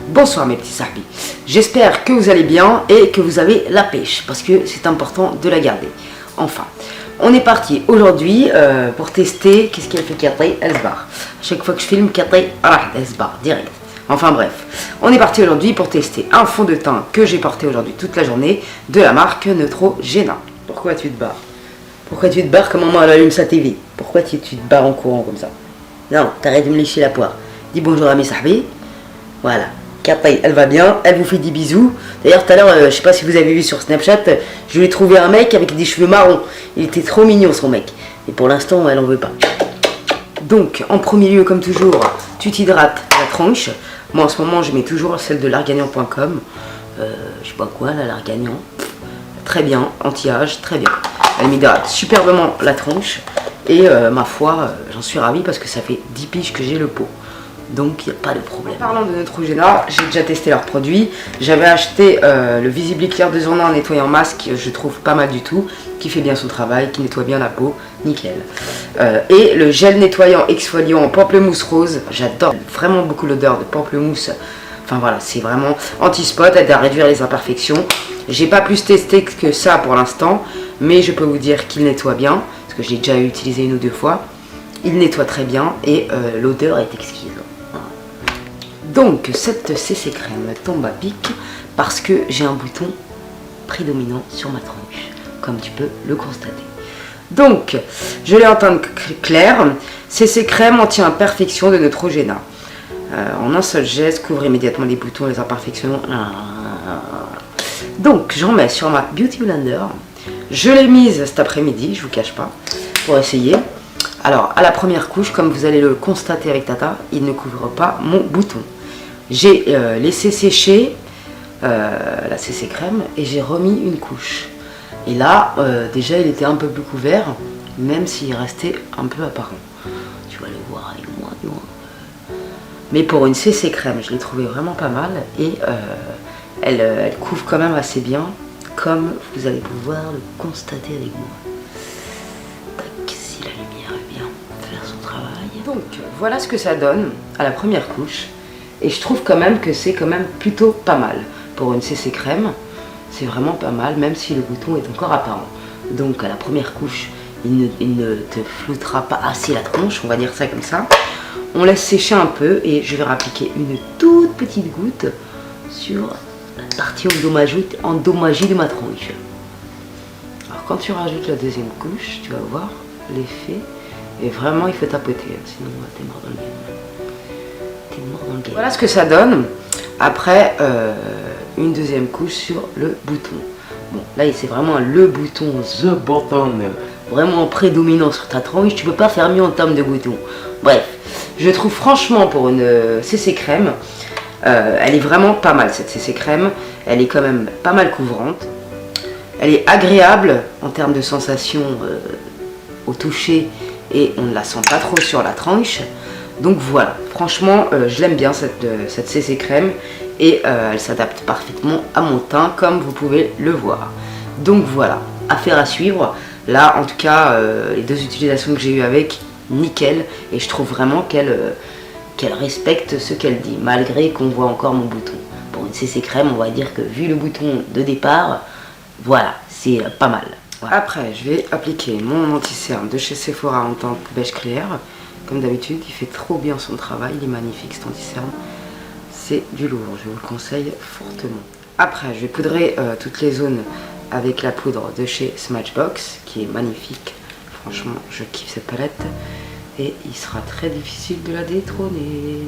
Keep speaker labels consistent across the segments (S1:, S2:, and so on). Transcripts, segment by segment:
S1: Bonsoir mes petits sahbis, j'espère que vous allez bien et que vous avez la pêche parce que c'est important de la garder. Enfin, on est parti aujourd'hui pour tester. Qu'est-ce qu'elle fait Katri? Elle se barre. À chaque fois que je filme, Katri, elle se barre direct. Enfin bref, on est parti aujourd'hui pour tester un fond de teint que j'ai porté aujourd'hui toute la journée de la marque Neutrogena. Pourquoi tu te barres? Pourquoi tu te barres comme maman elle allume sa TV? Pourquoi tu te barres en courant comme ça? Non, t'arrêtes de me lécher la poire. Dis bonjour à mes sahbis. Voilà. Katri, elle va bien, elle vous fait des bisous. D'ailleurs, tout à l'heure, je sais pas si vous avez vu sur Snapchat, je lui ai trouvé un mec avec des cheveux marrons. Il était trop mignon, son mec. Et pour l'instant, elle en veut pas. Donc, en premier lieu, comme toujours, tu t'hydrates la tronche. Moi, en ce moment, je mets toujours celle de largagnan.com. Je sais pas quoi, la Largagnan. Très bien, anti-âge, très bien. Elle m'hydrate superbement la tronche. Et ma foi, j'en suis ravie parce que ça fait 10 piges que j'ai le pot. Donc il n'y a pas de problème. Parlant de Neutrogena, j'ai déjà testé leurs produits. J'avais acheté le Visibly Clear 2 en 1 nettoyant masque, je trouve pas mal du tout, qui fait bien son travail, qui nettoie bien la peau, nickel. Et le gel nettoyant exfoliant pamplemousse rose, j'adore vraiment beaucoup l'odeur de pamplemousse. Enfin voilà, c'est vraiment anti-spot, aide à réduire les imperfections. J'ai pas plus testé que ça pour l'instant, mais je peux vous dire qu'il nettoie bien, parce que j'ai déjà utilisé une ou deux fois. Il nettoie très bien et l'odeur est exquise. Donc cette CC crème tombe à pic parce que j'ai un bouton prédominant sur ma tronche, comme tu peux le constater. Donc je l'ai en teinte claire, CC crème anti-imperfection de Neutrogena. En un seul geste, couvre immédiatement les boutons, les imperfections. Donc j'en mets sur ma Beauty Blender. Je l'ai mise cet après-midi, je vous cache pas, pour essayer. Alors à la première couche, comme vous allez le constater avec Tata, il ne couvre pas mon bouton. J'ai laissé sécher la CC crème et j'ai remis une couche. Et là, déjà il était un peu plus couvert, même s'il restait un peu apparent. Tu vas le voir avec moi. Mais pour une CC crème, je l'ai trouvé vraiment pas mal et elle couvre quand même assez bien, comme vous allez pouvoir le constater avec moi. Tac, si la lumière est bien faire son travail. Donc voilà ce que ça donne à la première couche. Et je trouve quand même que c'est quand même plutôt pas mal. Pour une CC crème, c'est vraiment pas mal, même si le bouton est encore apparent. Donc à la première couche, il ne te floutera pas assez la tronche, on va dire ça comme ça. On laisse sécher un peu et je vais appliquer une toute petite goutte sur la partie endommagée de ma tronche. Alors quand tu rajoutes la deuxième couche, tu vas voir l'effet. Et vraiment, il faut tapoter, sinon t'es mort dans le game. Voilà ce que ça donne après une deuxième couche sur le bouton. Bon, là c'est vraiment le bouton, the button, vraiment prédominant sur ta tronche. Tu peux pas faire mieux en termes de bouton. Bref, je trouve franchement pour une CC crème, elle est vraiment pas mal cette CC crème. Elle est quand même pas mal couvrante. Elle est agréable en termes de sensation au toucher et on ne la sent pas trop sur la tranche. Donc voilà, franchement, je l'aime bien cette CC crème et elle s'adapte parfaitement à mon teint comme vous pouvez le voir. Donc voilà, affaire à suivre. Là, en tout cas, les deux utilisations que j'ai eues avec, nickel. Et je trouve vraiment qu'elle respecte ce qu'elle dit, malgré qu'on voit encore mon bouton. Pour une CC crème, on va dire que vu le bouton de départ, voilà, c'est pas mal. Voilà. Après, je vais appliquer mon anti-cerne de chez Sephora en teinte beige clair. Comme d'habitude, il fait trop bien son travail, il est magnifique cet anti-cerne. C'est du lourd, je vous le conseille fortement. Après, je vais poudrer toutes les zones avec la poudre de chez Smashbox, qui est magnifique. Franchement, je kiffe cette palette. Et il sera très difficile de la détrôner.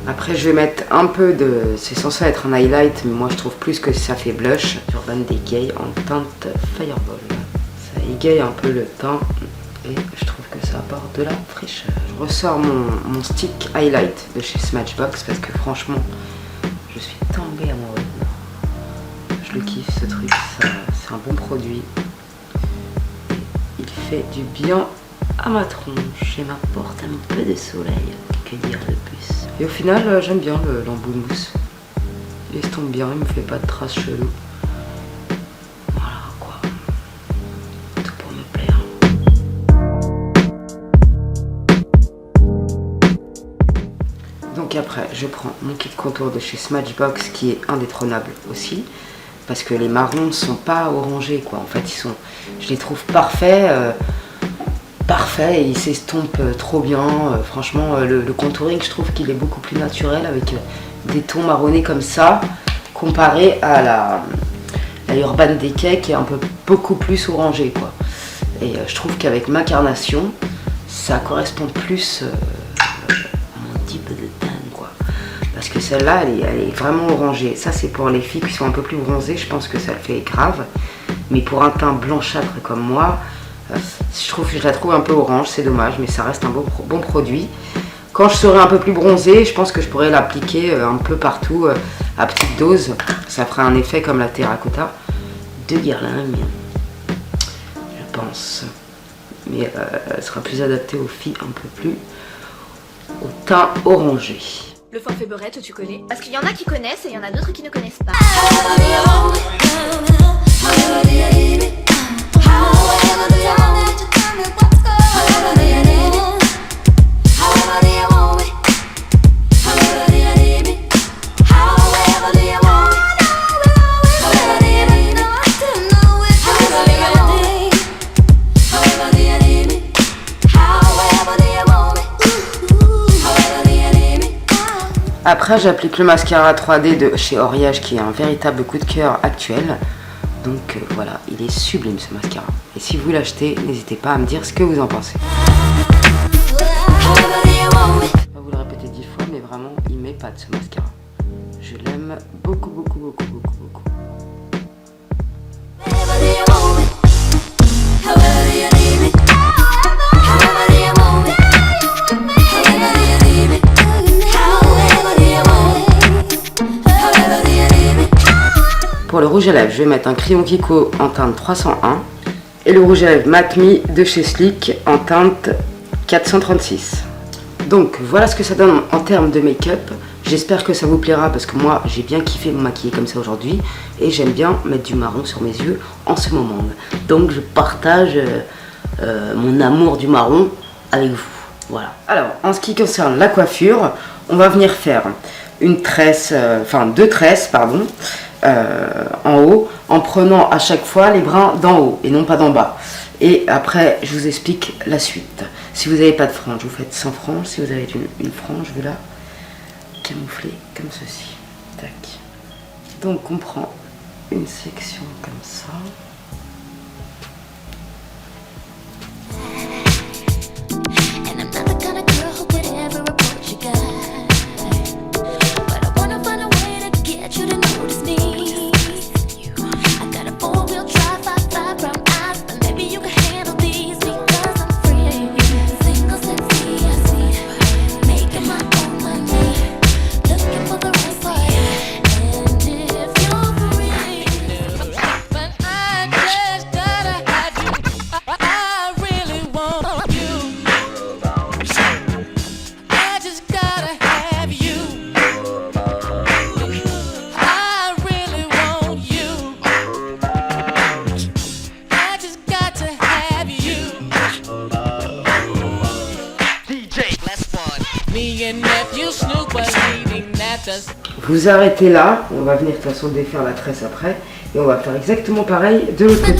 S1: Après, je vais mettre un peu de... C'est censé être un highlight, mais moi je trouve plus que ça fait blush. Sur Van de Gay en teinte Fireball. Ça égaye un peu le teint et je trouve que ça apporte de la fraîcheur. Je ressors mon stick highlight de chez Smashbox parce que franchement, je suis tombée amoureuse. Je le kiffe ce truc, c'est un bon produit. Il fait du bien à ma tronche et m'apporte un peu de soleil. Que dire de plus? Et au final, j'aime bien l'embout mousse. Il estompe bien, il me fait pas de traces cheloues. Voilà quoi. Tout pour me plaire. Donc après, je prends mon kit contour de chez Smashbox qui est indétrônable aussi. Parce que les marrons ne sont pas orangés, quoi. En fait, je les trouve parfaits. Parfait, et ils s'estompent trop bien. Franchement, le contouring, je trouve qu'il est beaucoup plus naturel avec des tons marronnés comme ça, comparé à la Urban Decay qui est beaucoup plus orangé, quoi. Et je trouve qu'avec ma carnation, ça correspond plus à mon type de teint, quoi. Parce que celle-là, elle est vraiment orangée. Ça, c'est pour les filles qui sont un peu plus bronzées, je pense que ça le fait grave. Mais pour un teint blanchâtre comme moi, je la trouve un peu orange, c'est dommage, mais ça reste un bon produit. Quand je serai un peu plus bronzée, je pense que je pourrais l'appliquer un peu partout à petite dose. Ça ferait un effet comme la terracotta de Guerlain, je pense. Mais elle sera plus adaptée aux filles un peu plus au teint orangé.
S2: Le forfait beurette, tu connais? Parce qu'il y en a qui connaissent et il y en a d'autres qui ne connaissent pas.
S1: Après, j'applique le mascara 3D de chez Oriage qui est un véritable coup de cœur actuel. Donc voilà, il est sublime ce mascara. Et si vous l'achetez, n'hésitez pas à me dire ce que vous en pensez. Je vais vous le répéter 10 fois, mais vraiment, il m'épate ce mascara. Je l'aime beaucoup, beaucoup, beaucoup, beaucoup, beaucoup. Pour le rouge à lèvres, je vais mettre un crayon Kiko en teinte 301 et le rouge à lèvres Matte Me de chez Sleek en teinte 436. Donc voilà ce que ça donne en termes de make-up. J'espère que ça vous plaira parce que moi j'ai bien kiffé me maquiller comme ça aujourd'hui et j'aime bien mettre du marron sur mes yeux en ce moment. Donc je partage mon amour du marron avec vous. Voilà. Alors en ce qui concerne la coiffure, on va venir faire une tresse, deux tresses pardon. En haut, en prenant à chaque fois les brins d'en haut et non pas d'en bas. Et après, je vous explique la suite. Si vous n'avez pas de frange, vous faites sans frange. Si vous avez une frange, vous la camouflez comme ceci. Tac. Donc, on prend une section comme ça. Vous arrêtez là, on va venir de toute façon défaire la tresse après et on va faire exactement pareil de l'autre côté.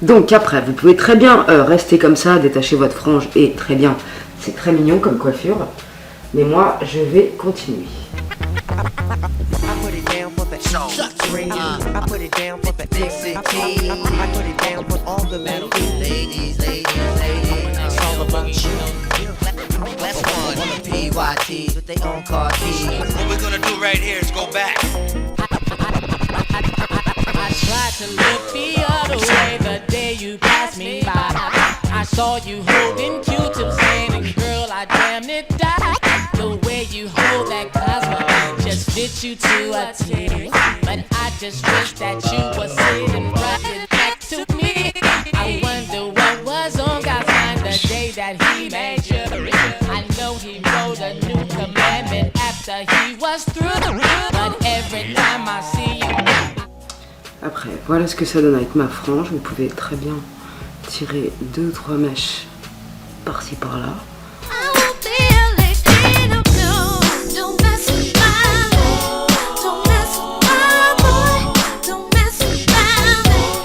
S1: Donc après, vous pouvez très bien rester comme ça, détacher votre frange et très bien, c'est très mignon comme coiffure. Mais moi, je vais continuer.
S3: To look the other way the day you passed me by. I saw you holding Q-tips and girl, I damn it died. The way you hold that Cosmo just fits you to a T. But I just wish that you were sitting right back to me. I wonder what was on he was through. But every time I see you.
S1: Après, voilà ce que ça donne avec ma frange. Vous pouvez très bien tirer 2-3 mèches par-ci par-là.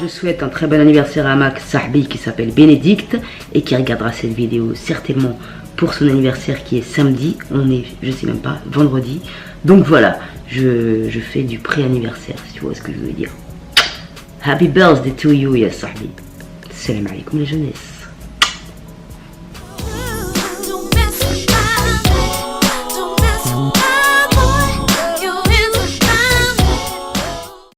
S1: Je souhaite un très bon anniversaire à Max Sahbi qui s'appelle Bénédicte et qui regardera cette vidéo certainement pour son anniversaire qui est samedi. On est, je sais même pas, vendredi. Donc voilà, je fais du pré-anniversaire si tu vois ce que je veux dire. Happy birthday to you, ya Sahbi. Salam alaikum les jeunesses.